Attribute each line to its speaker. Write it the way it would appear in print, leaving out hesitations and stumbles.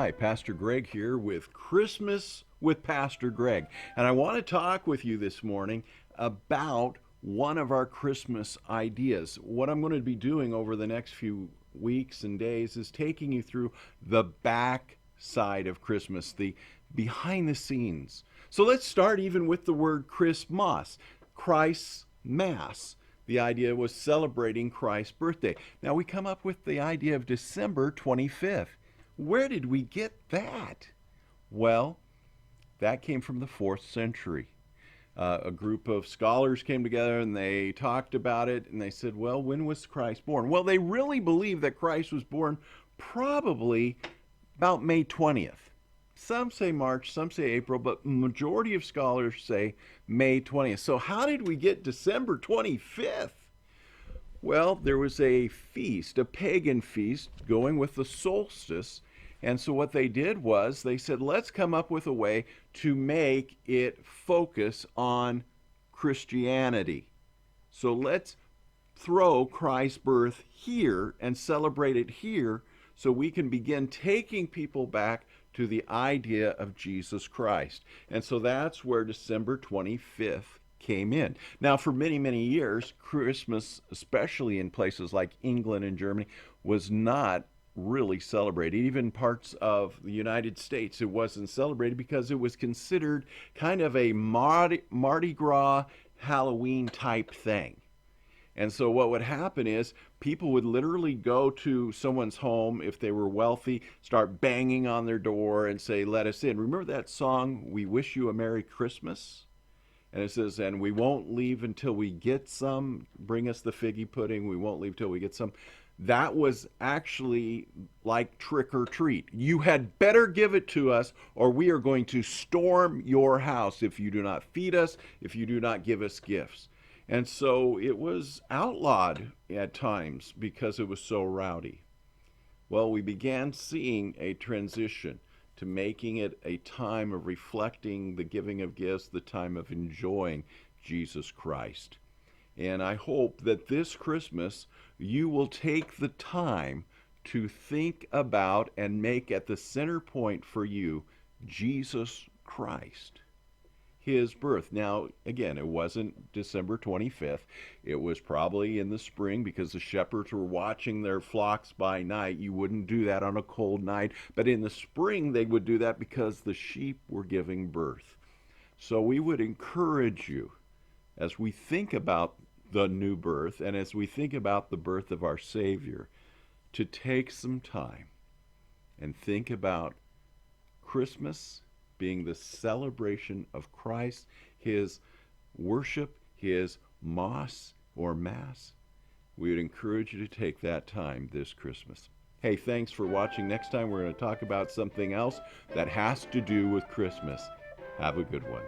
Speaker 1: Hi, Pastor Greg here with Christmas with Pastor Greg. And I want to talk with you this morning about one of our Christmas ideas. What I'm going to be doing over the next few weeks and days is taking you through the back side of Christmas, the behind the scenes. So let's start even with the word Christmas, Christ's Mass. The idea was celebrating Christ's birthday. Now we come up with the idea of December 25th. Where did we get that? Well, that came from the 4th century. A group of scholars came together and they talked about it and they said, well, when was Christ born? Well, they really believe that Christ was born probably about May 20th. Some say March, some say April, but majority of scholars say May 20th. So how did we get December 25th? Well, there was a feast, a pagan feast, going with the solstice. And so what they did was they said, let's come up with a way to make it focus on Christianity. So let's throw Christ's birth here and celebrate it here so we can begin taking people back to the idea of Jesus Christ. And so that's where December 25th came in. Now, for many, many years, Christmas, especially in places like England and Germany, was not really celebrated. Even parts of the United States, it wasn't celebrated because it was considered kind of a Mardi Gras Halloween type thing. And so what would happen is people would literally go to someone's home if they were wealthy, start banging on their door and say, let us in. Remember that song, We Wish You a Merry Christmas? And it says, and we won't leave until we get some. Bring us the figgy pudding. We won't leave till we get some. That was actually like trick or treat. You had better give it to us or we are going to storm your house if you do not feed us, if you do not give us gifts. And so it was outlawed at times because it was so rowdy. Well, we began seeing a transition to making it a time of reflecting the giving of gifts, the time of enjoying Jesus Christ. And I hope that this Christmas you will take the time to think about and make at the center point for you Jesus Christ, his birth. Now, again, it wasn't December 25th. It was probably in the spring because the shepherds were watching their flocks by night. You wouldn't do that on a cold night. But in the spring, they would do that because the sheep were giving birth. So we would encourage you as we think about the new birth and as we think about the birth of our Savior to take some time and think about Christmas being the celebration of Christ, his worship, his Mass or Mass. We would encourage you to take that time this Christmas. Hey, thanks for watching. Next time we're going to talk about something else that has to do with Christmas. Have a good one.